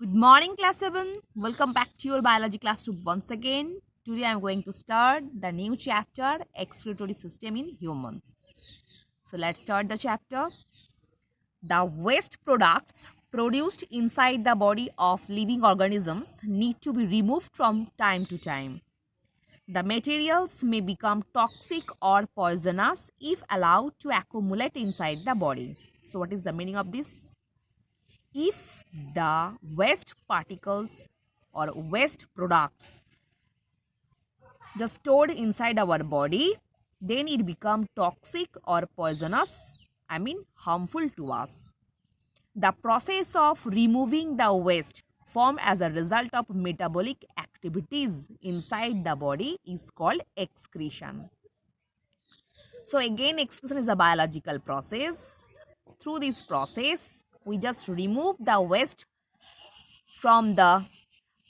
Good morning, class 7. Welcome back to your biology classroom once again. Today I am going to start the new chapter excretory system in humans. So let's start the chapter. The waste products produced inside the body of living organisms need to be removed from time to time. The materials may become toxic or poisonous if allowed to accumulate inside the body. So what is the meaning of this? If the waste particles or waste products just stored inside our body, then it become toxic or poisonous, harmful to us. The process of removing the waste formed as a result of metabolic activities inside the body is called excretion. So again, excretion is a biological process. Through this process, we just remove the waste from the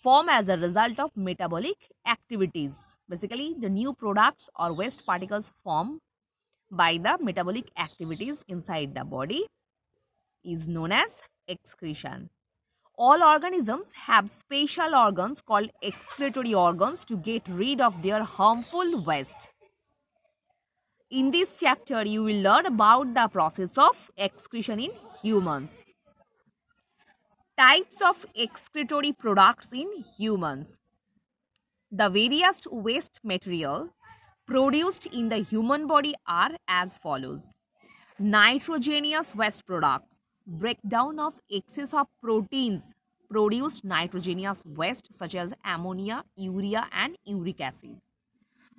form as a result of metabolic activities. Basically, the new products or waste particles formed by the metabolic activities inside the body is known as excretion. All organisms have special organs called excretory organs to get rid of their harmful waste. In this chapter, you will learn about the process of excretion in humans. Types of excretory products in humans. The various waste material produced in the human body are as follows. Nitrogenous waste products. Breakdown of excess of proteins produce nitrogenous waste such as ammonia, urea and uric acid.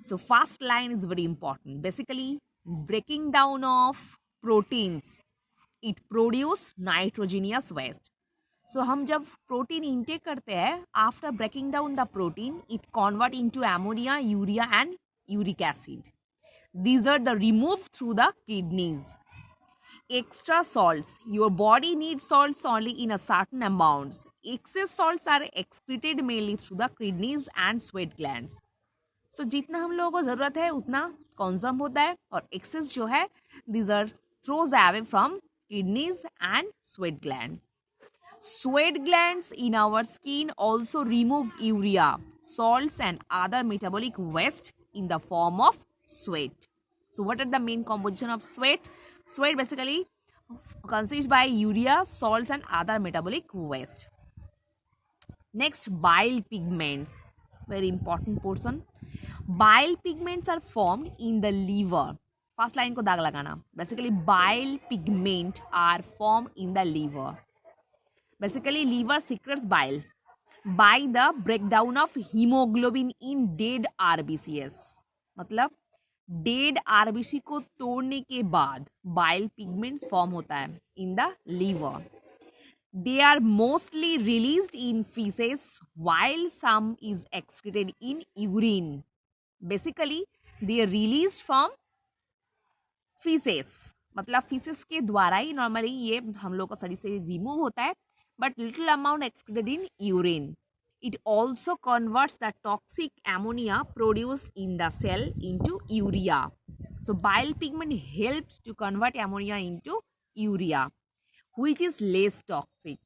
So first line is very important. Basically, breaking down of proteins, it produce nitrogenous waste. So हम जब protein intake करते हैं after breaking down the protein it convert into ammonia urea and uric acid these are the removed through the kidneys. Extra salts, your body needs salts only in a certain amounts. Excess salts are excreted mainly through the kidneys and sweat glands. So जितना हम लोगों को जरूरत है उतना consume होता है और एक्सेस जो है these are throws away from kidneys and sweat glands. Sweat glands in our skin also remove urea, salts and other metabolic waste in the form of sweat. So what are the main composition of sweat? Sweat basically consists by urea, salts and other metabolic waste. Next, bile pigments. Very important portion. Bile pigments are formed in the liver. First line को दाग लगाना. Basically, bile pigment are formed in the liver. Basically, liver secretes bile by the breakdown of hemoglobin in dead RBCs. मतलब dead RBC को तोड़ने के बाद bile pigments form होता है in the liver. They are mostly released in feces while some is excreted in urine. Basically, they are released from feces. मतलब feces के द्वारा ही नॉर्मली ये हम लोग का शरीर से रिमूव होता है but little amount excreted in urine. It also converts the toxic ammonia produced in the cell into urea. So bile pigment helps to convert ammonia into urea, which is less toxic,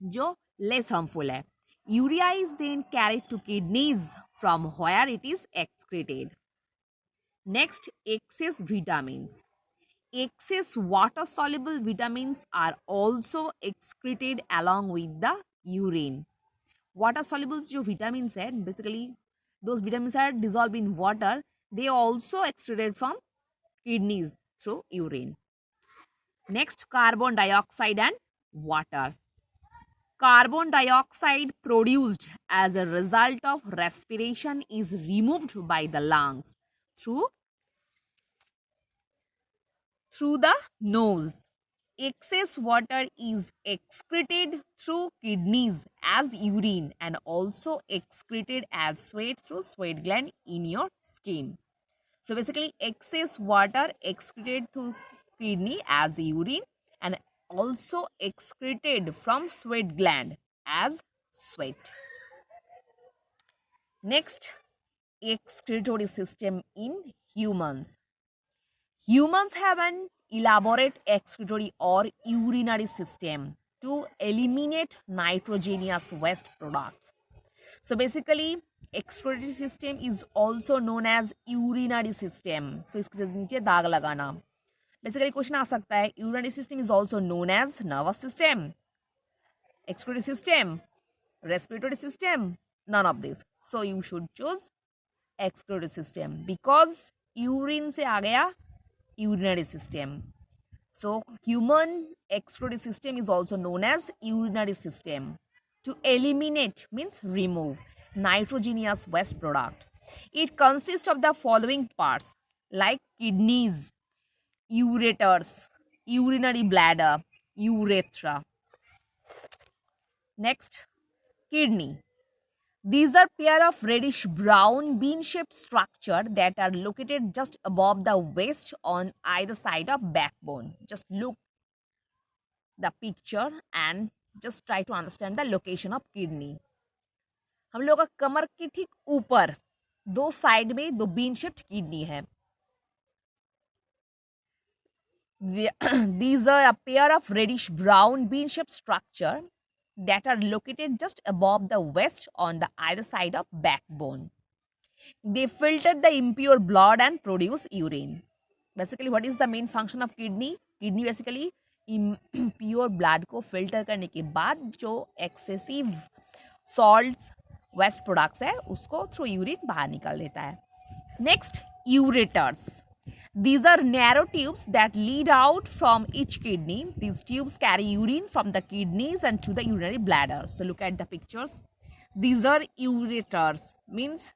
जो less harmful है. Urea is then carried to kidneys from where it is excreted. Next, excess vitamins. Excess water soluble vitamins are also excreted along with the urine. Water soluble जो vitamins है basically those vitamins are dissolved in water, they also excreted from kidneys through urine. Next, carbon dioxide and water. Carbon dioxide produced as a result of respiration is removed by the lungs through the nose. Excess water is excreted through kidneys as urine and also excreted as sweat through sweat gland in your skin. So basically, excess water excreted through kidney as urine and also excreted from sweat gland as sweat. Next, excretory system in humans. Humans have an elaborate excretory or urinary system to eliminate nitrogenous waste products. So basically, excretory system is also known as urinary system. So इसके नीचे दाग लगाना. Basically question आ सकता है, urinary system is also known as nervous system, excretory system, respiratory system, none of this. So you should choose excretory system because urine से आ गया urinary system. So human excretory system is also known as urinary system. To eliminate means remove nitrogenous waste product. It consists of the following parts like kidneys, ureters, urinary bladder, urethra. Next, kidney. These are pair of reddish brown bean-shaped structure that are located just above the waist on either side of backbone. Just look the picture and just try to understand the location of kidney. हम लोग का कमर के ठीक ऊपर दो side में दो bean shaped kidney है. These are a pair of reddish brown bean shaped structure that are located just above the waist on the either side of backbone. They filter the impure blood and produce urine. Basically, what is the main function of kidney? Kidney basically impure blood को filter करने के बाद जो excessive salts, waste products है उसको through urine बाहर निकाल देता है. Next, ureters. These are narrow tubes that lead out from each kidney. These tubes carry urine from the kidneys and to the urinary bladder. So look at the pictures. These are ureters, means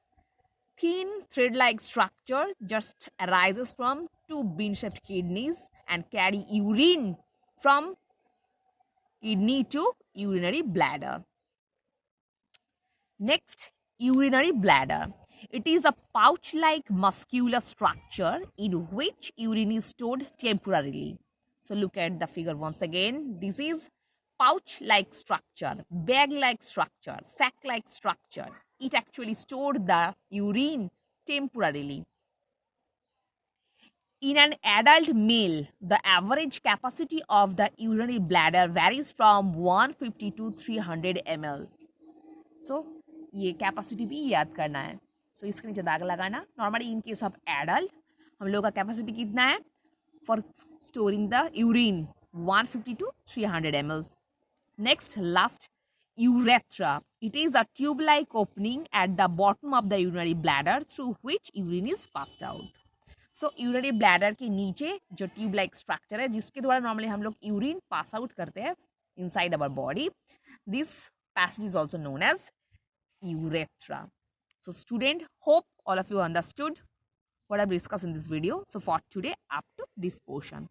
thin thread-like structure just arises from two bean-shaped kidneys and carry urine from kidney to urinary bladder. Next, urinary bladder. It is a pouch-like muscular structure in which urine is stored temporarily. So look at the figure once again. This is pouch-like structure, bag-like structure, sac-like structure. It actually stored the urine temporarily. In an adult male, the average capacity of the urinary bladder varies from 150 to 300 ml. So ये capacity भी याद करना है. सो इसके नीचे दाग लगाना. Normally in case of adult हम लोग का कैपेसिटी कितना है for storing the urine 150 to 300 ml. Next, last, urethra. It is a tube-like opening at the bottom of the urinary bladder through which urine is passed out. So urinary bladder के नीचे जो tube-like structure है जिसके द्वारा normally हम लोग urine pass out करते हैं inside our body, this passage is also known as urethra. So student, hope all of you understood what I've discussed in this video. So for today, up to this portion.